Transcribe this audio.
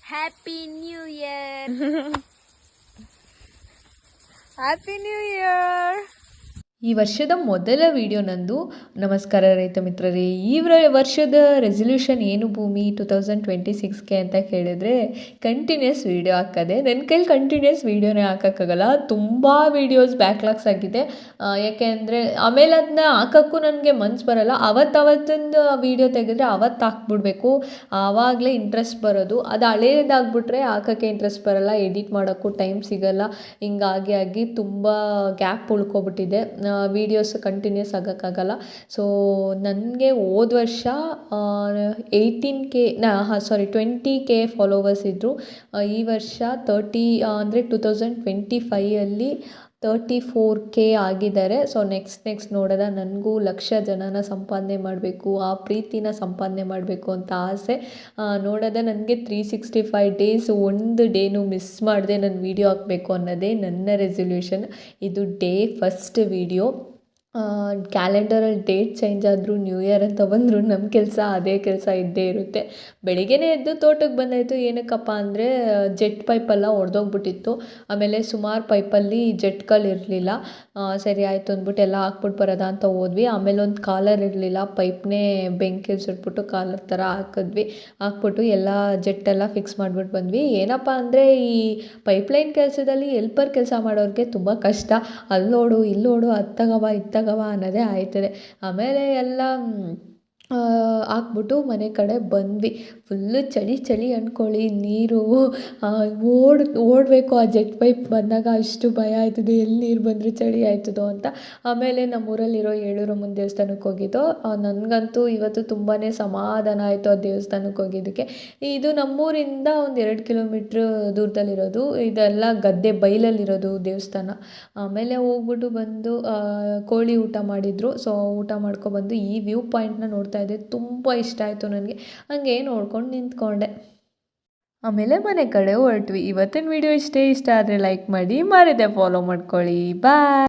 Happy new year. Happy new year. ಈ ವರ್ಷದ ಮೊದಲ ವಿಡಿಯೋ ನಂದು. ನಮಸ್ಕಾರ ರೈತ ಮಿತ್ರರೇ. ಈ ವರ್ಷದ ರೆಸಲ್ಯೂಷನ್ ಏನು ಭೂಮಿ 2026ಗೆ ಅಂತ ಕೇಳಿದರೆ ಕಂಟಿನ್ಯೂಸ್ ವೀಡಿಯೋ ಹಾಕೋದೆ. ನನ್ನ ಕೈಲಿ ಕಂಟಿನ್ಯೂಸ್ ವೀಡಿಯೋನೇ ಹಾಕೋಕ್ಕಾಗಲ್ಲ, ತುಂಬ ವೀಡಿಯೋಸ್ ಬ್ಯಾಕ್ಲಾಗ್ಸ್ ಆಗಿದೆ. ಯಾಕೆ ಅಂದರೆ ಆಮೇಲೆ ಅದನ್ನ ಹಾಕೋಕ್ಕೂ ನನಗೆ ಮನ್ಸು ಬರೋಲ್ಲ. ಅವತ್ತಿಂದು ವೀಡಿಯೋ ತೆಗೆದ್ರೆ ಅವತ್ತು ಹಾಕ್ಬಿಡ್ಬೇಕು, ಆವಾಗಲೇ ಇಂಟ್ರೆಸ್ಟ್ ಬರೋದು. ಅದು ಹಳೇದಾಗ್ಬಿಟ್ರೆ ಹಾಕೋಕ್ಕೆ ಇಂಟ್ರೆಸ್ಟ್ ಬರೋಲ್ಲ, ಎಡಿಟ್ ಮಾಡೋಕ್ಕೂ ಟೈಮ್ ಸಿಗೋಲ್ಲ. ಹಿಂಗಾಗಿ ತುಂಬ ಗ್ಯಾಪ್ ಉಳ್ಕೊಬಿಟ್ಟಿದೆ, ವೀಡಿಯೋಸ್ ಕಂಟಿನ್ಯೂಸ್ ಆಗೋಕ್ಕಾಗಲ್ಲ. ಸೊ ನನಗೆ ಹೋದ ವರ್ಷ 20K ಫಾಲೋವರ್ಸ್ ಇದ್ದರು. ಈ ವರ್ಷ 30 ಅಂದರೆ 2025ಅಲ್ಲಿ 34K ಆಗಿದ್ದಾರೆ. ಸೊ ನೆಕ್ಸ್ಟ್ ನೋಡೋದ ನನಗೂ 1,00,000 ಜನನ ಸಂಪಾದನೆ ಮಾಡಬೇಕು, ಆ ಪ್ರೀತಿನ ಸಂಪಾದನೆ ಮಾಡಬೇಕು ಅಂತ ಆಸೆ. ನೋಡೋದ ನನಗೆ 365 ಡೇಸ್ ಒಂದು ಡೇನೂ ಮಿಸ್ ಮಾಡದೆ ನಾನು ವೀಡಿಯೋ ಹಾಕಬೇಕು ಅನ್ನೋದೇ ನನ್ನ ರೆಸಲ್ಯೂಷನ್. ಇದು ಡೇ ಫಸ್ಟ್ ವೀಡಿಯೋ. ಕ್ಯಾಲೆಂಡರಲ್ಲಿ ಡೇಟ್ ಚೇಂಜ್ ಆದರೂ ನ್ಯೂ ಇಯರ್ ಅಂತ ಬಂದರೂ ನಮ್ಮ ಕೆಲಸ ಅದೇ ಕೆಲಸ ಇದ್ದೇ ಇರುತ್ತೆ. ಬೆಳಿಗ್ಗೆನೇ ಎದ್ದು ತೋಟಕ್ಕೆ ಬಂದಾಯಿತು. ಏನಕ್ಕಪ್ಪ ಅಂದರೆ ಜೆಟ್ ಪೈಪೆಲ್ಲ ಒಡೆದೋಗ್ಬಿಟ್ಟಿತ್ತು. ಆಮೇಲೆ ಸುಮಾರು ಪೈಪಲ್ಲಿ ಜೆಟ್ಗಳು ಇರಲಿಲ್ಲ. ಸರಿ ಆಯಿತು ಅಂದ್ಬಿಟ್ಟು ಎಲ್ಲ ಹಾಕ್ಬಿಟ್ಟು ಬರೋದ ಅಂತ ಹೋದ್ವಿ. ಆಮೇಲೆ ಒಂದು ಕಾಲರ್ ಇರಲಿಲ್ಲ, ಪೈಪ್ನೇ ಬೆಂಕಿ ಸುಟ್ಬಿಟ್ಟು ಕಾಲರ್ ಥರ ಹಾಕ್ಬಿಟ್ಟು ಎಲ್ಲ ಜೆಟ್ಟೆಲ್ಲ ಫಿಕ್ಸ್ ಮಾಡಿಬಿಟ್ಟು ಬಂದ್ವಿ. ಏನಪ್ಪ ಅಂದರೆ ಈ ಪೈಪ್ಲೈನ್ ಕೆಲಸದಲ್ಲಿ ಹೆಲ್ಪರ್ ಕೆಲಸ ಮಾಡೋರಿಗೆ ತುಂಬ ಕಷ್ಟ. ಅಲ್ಲೋಡು ಇಲ್ಲೋಡು, ಅದು ತಗವ ಇದು ತಗವ ಅನ್ನೋದೇ ಆಯ್ತದೆ. ಆಮೇಲೆ ಎಲ್ಲ ಹಾಕ್ಬಿಟ್ಟು ಮನೆ ಕಡೆ ಬಂದ್ವಿ. ಫುಲ್ಲು ಚಳಿ ಅಂದ್ಕೊಳ್ಳಿ. ನೀರು ಓಡಬೇಕು. ಆ ಜೆಟ್ ಪೈಪ್ ಬಂದಾಗ ಅಷ್ಟು ಭಯ ಆಯ್ತದೆ, ಎಲ್ಲಿ ನೀರು ಬಂದರೆ ಚಳಿ ಆಯ್ತದೋ ಅಂತ. ಆಮೇಲೆ ನಮ್ಮೂರಲ್ಲಿರೋ ಏಳೂರಮ್ಮನ ದೇವಸ್ಥಾನಕ್ಕೆ ಹೋಗಿದ್ದೋ. ನನಗಂತೂ ಇವತ್ತು ತುಂಬಾ ಸಮಾಧಾನ ಆಯಿತು ಆ ದೇವಸ್ಥಾನಕ್ಕೆ ಹೋಗಿದ್ದಕ್ಕೆ. ಇದು ನಮ್ಮೂರಿಂದ ಒಂದು 2 ಕಿಲೋಮೀಟ್ರ್ ದೂರದಲ್ಲಿರೋದು. ಇದೆಲ್ಲ ಗದ್ದೆ ಬೈಲಲ್ಲಿರೋದು ದೇವಸ್ಥಾನ. ಆಮೇಲೆ ಹೋಗ್ಬಿಟ್ಟು ಬಂದು ಕೋಳಿ ಊಟ ಮಾಡಿದರು. ಸೊ ಊಟ ಮಾಡ್ಕೊಬಂದು ಈ ವ್ಯೂ ಪಾಯಿಂಟ್ನ ನೋಡ್ತಾ ಇದ್ದೆ. ತುಂಬ ಇಷ್ಟ ಆಯಿತು ನನಗೆ. ಹಂಗೆ ನೋಡ್ಕೊಂಡು ನಿಂತ್ಕೊಂಡೆ. ಆಮೇಲೆ ಮನೆ ಕಡೆ ಹೊರಟ್ವಿ. ಇವತ್ತಿನ ವಿಡಿಯೋ ಇಷ್ಟ ಆದರೆ ಲೈಕ್ ಮಾಡಿ, ಮರೆಯದೆ ಫಾಲೋ ಮಾಡ್ಕೊಳ್ಳಿ. ಬಾಯ್.